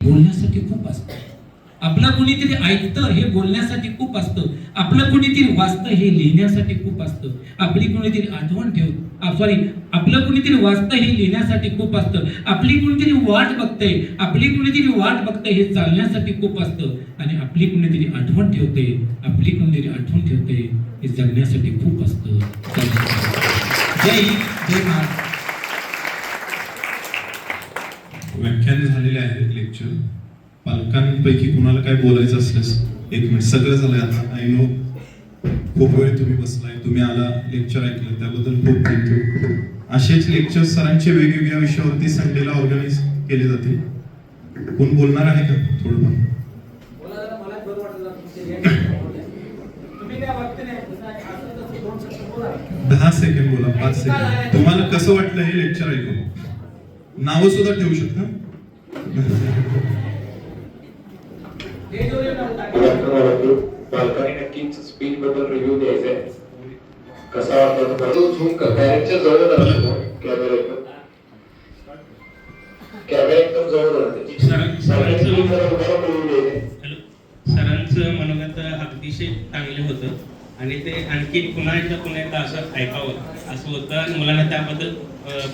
बोलण्यासाठी खूप असतं, आपलं कुणीतरी ऐकतं हे बोलण्यासाठी खूप असतं, आपलं कुणीतरी वाचतं हे लिहिण्यासाठी खूप असतं, आपली कुणीतरी आठवण आपलं कुणीतरी वाचतं हे लिहिण्यासाठी खूप असतं, आपली कुणीतरी वाट बघतंय हे चालण्यासाठी खूप असतं, आणि आपली कुणीतरी आठवण ठेवते हे जगण्यासाठी खूप असतं. जय हिंद, जय महाराष्ट्र. व्याख्यान झालेले आहेत लेक्चर. पालकांपैकी कुणाला काय बोलायचं असल्यास एक मिनिट. सगळं झालंय आता. आय नो खूप वेळ तुम्ही बसलाय, तुम्ही आला, लेक्चर ऐकलं, त्याबद्दल खूप थँक्यू. असेच लेक्चर सरांचे वेगवेगळ्या विषयावरती संडेला ऑर्गनाईज केले जातील. कोण बोलणार आहे का थोडं? 10 सेकंड बोला, 5 सेकंड. तुम्हाला कसं वाटलं हे लेक्चर ऐकून? नाव सुद्धा ठेवू शकता. पालकांनी नक्कीच स्पीच बद्दल रिव्ह्यू द्यायचा आहे. कसा वाटला तो झूम कर. डायरेक्टच्या जवळ राहतो कॅमेरा एकदम. कॅमेरा एकदम जवळ राहते. सरांचं मनोगत अतिशय चांगले होतं आणि ते आणखी पुन्हा एकदा असं ऐकावं असं होतं आणि मुलांना त्याबद्दल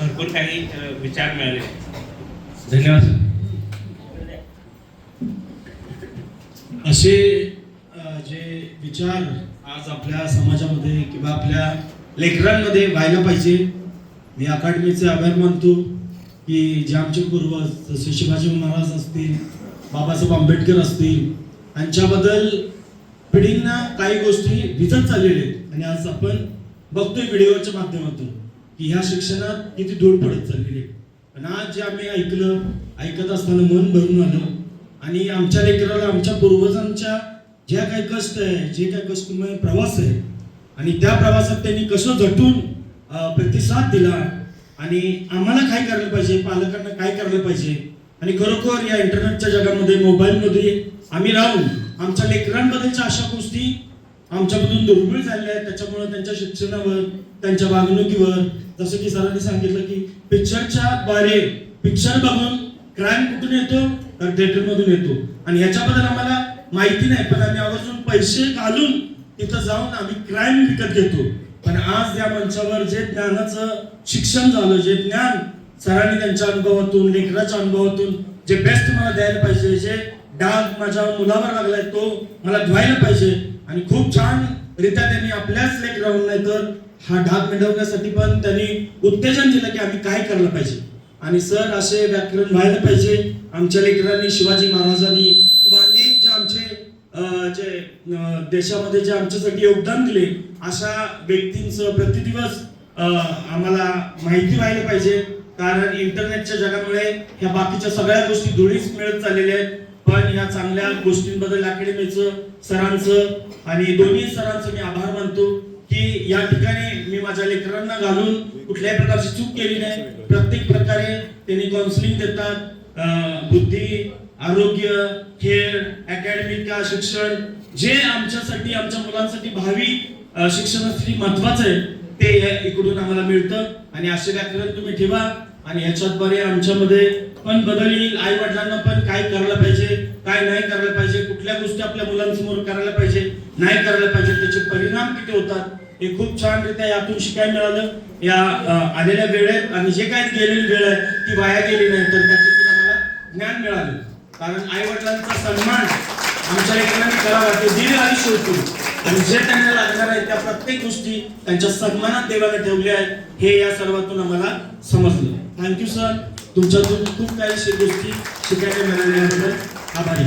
भरपूर काही विचार मिळाले. धन्यवाद सर. असे जे विचार आज आपल्या समाजामध्ये किंवा आपल्या लेकरांमध्ये व्हायला पाहिजे. मी अकादमीचे आभार मानतो की जे आमचे पूर्वज जसे शिवाजी महाराज असतील, बाबासाहेब आंबेडकर असतील, यांच्याबद्दल पिढींना काही गोष्टी विजत चाललेल्या आहेत आणि आज आपण बघतोय व्हिडिओच्या माध्यमातून की ह्या शिक्षणात किती धूळ पडत चाललेली आहे. पण आज जे आम्ही ऐकत असताना मन भरून आलं आणि आमच्या लेकराला आमच्या पूर्वजांच्या ज्या काही कष्ट आहे, जे काही कष्टमय प्रवास आहे आणि त्या प्रवासात त्यांनी कसं झटून प्रतिसाद दिला आणि आम्हाला काय करायला पाहिजे, पालकांना काय करायला पाहिजे आणि खरोखर या इंटरनेटच्या जगामध्ये मोबाईलमध्ये आम्ही राहून आमच्या लेकरांबद्दलच्या अशा गोष्टी आमच्यामधून दुर्मिळ झालेल्या आहेत. त्याच्यामुळे त्यांच्या शिक्षणावर, त्यांच्या वागणुकीवर, जसं की सरांनी सांगितलं की पिक्चर बघून क्राईम कुठून येतो तर थिएटरमधून येतो आणि ह्याच्याबद्दल आम्हाला माहिती नाही, पण आम्ही आवर्जून पैसे घालून तिथं जाऊन आम्ही क्राईम विकत घेतो. पण आज या मंचावर जे ज्ञानाचं शिक्षण झालं, जे ज्ञान सरांनी त्यांच्या अनुभवातून, लेकराच्या अनुभवातून जे बेस्ट मला द्यायला पाहिजे, जे डाग माझ्या मुलावर लागलाय तो मला धुवायला पाहिजे आणि खूप छान रित्या त्यांनी आपल्याच लेकराहून नाही तर हा डाग मिळवण्यासाठी पण त्यांनी उत्तेजन दिलं की आम्ही काय करायला पाहिजे. आणि सर असे व्याकरण व्हायला पाहिजे. आमच्या लेकरांनी शिवाजी महाराजांनी किंवा अनेक जे आमचे देशामध्ये जे आमच्यासाठी योगदान दिले अशा व्यक्तींचं प्रतिदिवस आम्हाला माहिती व्हायला पाहिजे. कारण इंटरनेटच्या जगामुळे ह्या बाकीच्या सगळ्या गोष्टी धुळीस मिळत चाललेल्या आहेत. पण ह्या चांगल्या गोष्टींबद्दल अकॅडमीचं, सरांचं आणि दोन्ही सरांचं मी आभार मानतो की या ठिकाणी मी माझ्या लेकरांना घालून कुठल्याही प्रकारची चूक केली नाही. प्रत्येक प्रकारे त्यांनी काउन्सिलिंग देतात. बुद्धी, आरोग्य, खेळ, अकॅडमिक शिक्षण जे आमच्यासाठी, आमच्या मुलांसाठी भावी शिक्षणासाठी महत्वाचं आहे ते इकडून आम्हाला मिळतं. आणि असे व्याकरण तुम्ही ठेवा आणि ह्याच्याद्वारे आमच्यामध्ये पण बदल येईल. आई वडिलांना पण काय करायला पाहिजे, काय नाही करायला पाहिजे, कुठल्या गोष्टी आपल्या मुलांसमोर करायला पाहिजे, नाही करायला पाहिजे, त्याचे परिणाम किती होतात हे खूप छान रित्या यातून शिकायला मिळालं या आलेल्या वेळेत. आणि जे काही गेलेली वेळ आहे ती वाया गेली नाही तर त्याच्यातून आम्हाला ज्ञान मिळालं. कारण आई वडिलांचा सन्मान आमच्या लेकरांनी करावा, ते दीर्घ आयुष्य होतो आणि जे त्यांना लागणार आहे त्या प्रत्येक गोष्टी त्यांच्या सन्मानात देवाने ठेवल्या आहेत हे या सर्वातून आम्हाला समजलं. Thank you sir. तुमच्यातून खूप काही गोष्टी शिकायला मिळाल्याबद्दल आभारी.